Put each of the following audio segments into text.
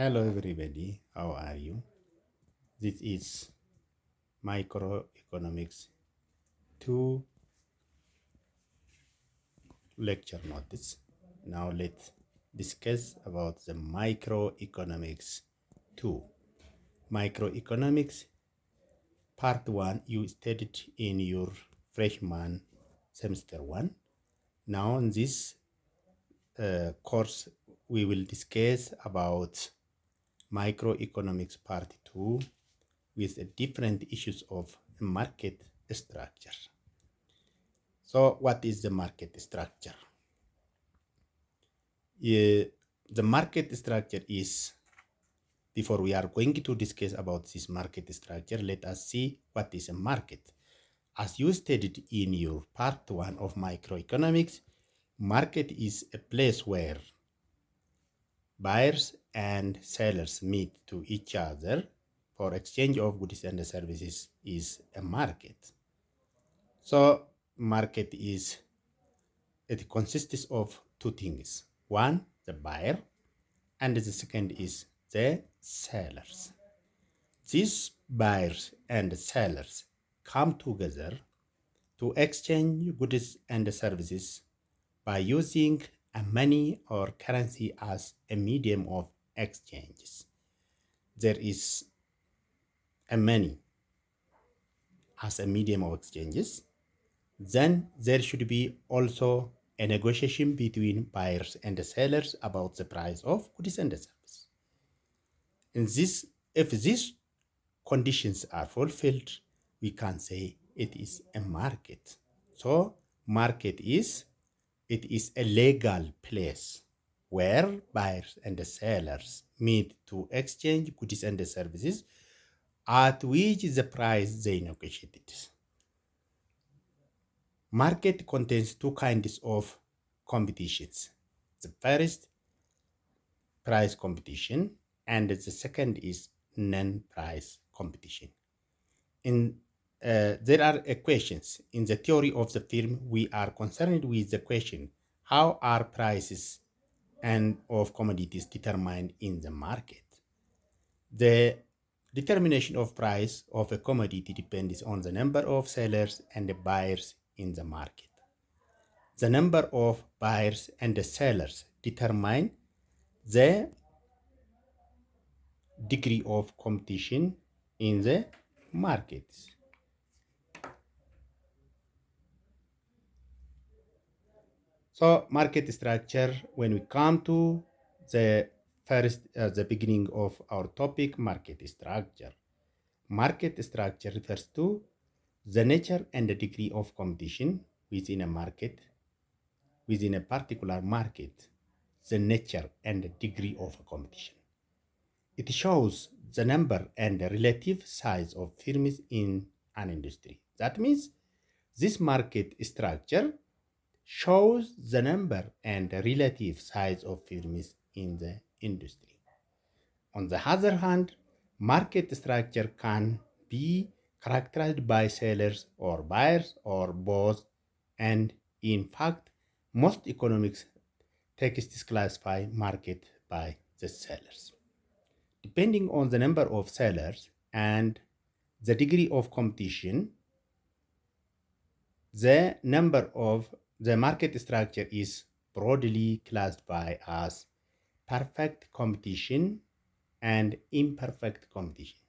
Hello, everybody. How are you? This is Microeconomics 2 lecture notice. Now let's discuss about the Microeconomics 2. Microeconomics Part 1 you studied in your freshman semester 1. Now in this course we will discuss about Microeconomics Part 2 with different issues of market structure. So, what is the market structure? The market structure is, before we are going to discuss about this market structure, let us see what is a market. As you studied in your part 1 of microeconomics, market is a place where buyers and sellers meet to each other for exchange of goods and services is a market. So market it consists of two things. One, the buyer, and the second is the sellers. These buyers and sellers come together to exchange goods and services by using a money or currency as a medium of exchanges. There is a money as a medium of exchanges. Then there should be also a negotiation between buyers and sellers about the price of goods and services. If these conditions are fulfilled, we can say it is a market. So market is a legal place where buyers and sellers meet to exchange goods and services at which the price they negotiated. Market contains two kinds of competitions. The first, price competition, and the second is non-price competition. There are questions in the theory of the firm. We are concerned with the question: how are prices and of commodities determined in the market? The determination of price of a commodity depends on the number of sellers and buyers in the market. The number of buyers and sellers determine the degree of competition in the markets. So market structure, when we come to the the beginning of our topic, market structure. Market structure refers to the nature and the degree of competition within a market, within a particular market, the nature and the degree of competition. It shows the number and the relative size of firms in an industry. That means this market structure shows the number and the relative size of firms in the industry. On the other hand, market structure can be characterized by sellers or buyers or both, and in fact, most economics texts classify market by the sellers. Depending on the number of sellers and the degree of competition, the market structure is broadly classified as perfect competition and imperfect competition.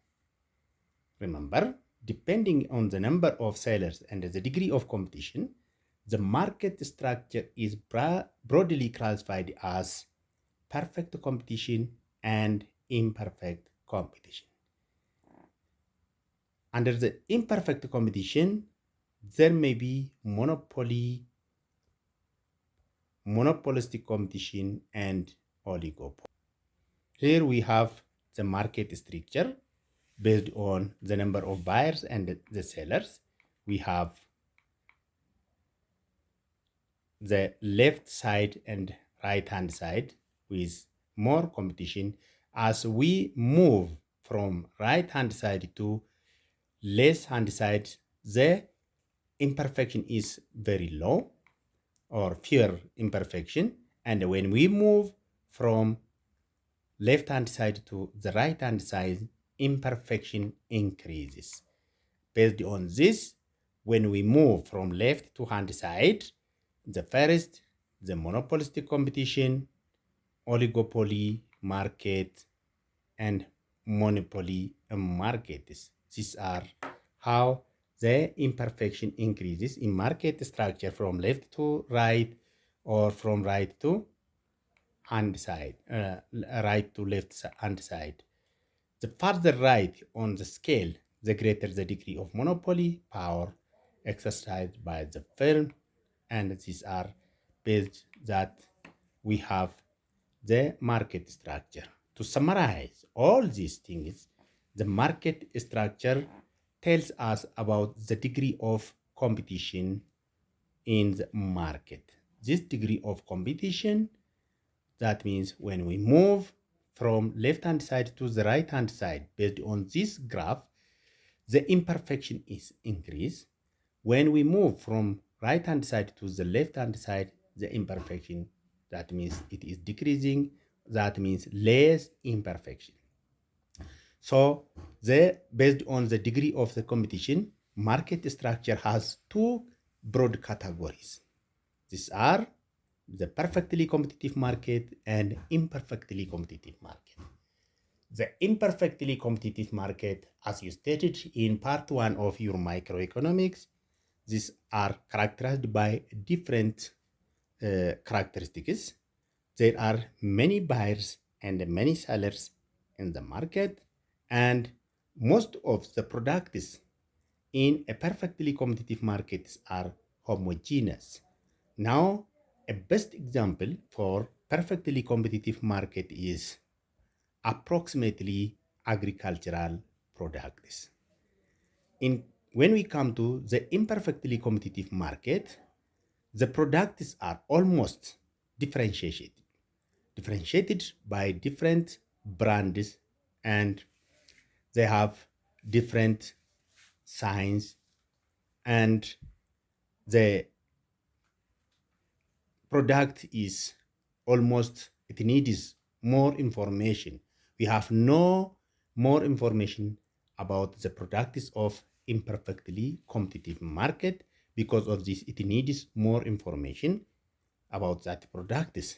Remember, depending on the number of sellers and the degree of competition, the market structure is broadly classified as perfect competition and imperfect competition. Under the imperfect competition, there may be monopolistic competition and oligopoly. Here we have the market structure based on the number of buyers and the sellers. We have the left side and right hand side with more competition. As we move from right hand side to left hand side, the imperfection is very low or fewer imperfection. And when we move from left-hand side to the right-hand side, imperfection increases. Based on this, when we move from left to hand side, the first, the monopolistic competition, oligopoly market, and monopoly markets. These are how the imperfection increases in market structure from left to right or from right to hand side, right to left hand side. The further right on the scale, the greater the degree of monopoly power exercised by the firm, and these are based that we have the market structure. To summarize all these things, the market structure tells us about the degree of competition in the market. This degree of competition, that means when we move from left-hand side to the right-hand side, based on this graph, the imperfection is increased. When we move from right-hand side to the left-hand side, the imperfection, that means it is decreasing. That means less imperfection. So based on the degree of the competition, market structure has two broad categories. These are the perfectly competitive market and imperfectly competitive market. The imperfectly competitive market, as you stated in part 1 of your microeconomics, these are characterized by different characteristics. There are many buyers and many sellers in the market, and most of the products in a perfectly competitive market are homogeneous. Now, a best example for perfectly competitive market is approximately agricultural products. When we come to the imperfectly competitive market, the products are almost differentiated by different brands, and they have different signs, and the product is almost, it needs more information. We have no more information about the products of imperfectly competitive market. Because of this, it needs more information about that products.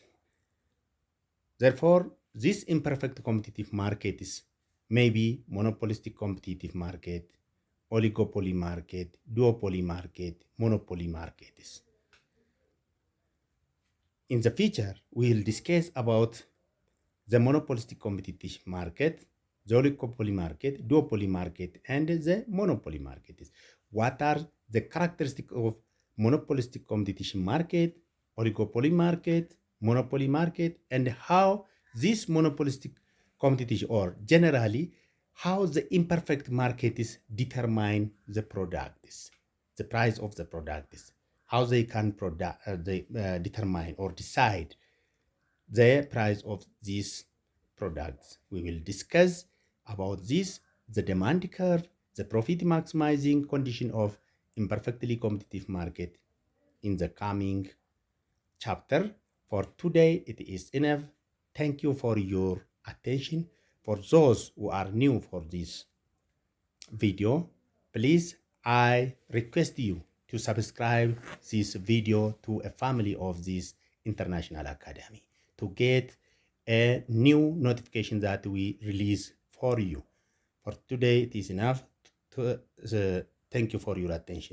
Therefore, this imperfect competitive market is maybe monopolistic competitive market, oligopoly market, duopoly market, monopoly markets. In the future, we will discuss about the monopolistic competitive market, the oligopoly market, duopoly market, and the monopoly markets. What are the characteristics of monopolistic competition market, oligopoly market, monopoly market, and how this monopolistic competition, or generally, how the imperfect markets determine the products, the price of the products, how they can determine or decide the price of these products. We will discuss about this, the demand curve, the profit maximizing condition of imperfectly competitive market in the coming chapter. For today, it is enough. Thank you for your attention. For those who are new for this video, please, I request you to subscribe this video to a family of this International Academy to get a new notification that we release for you. For today, it is enough. Thank you for your attention.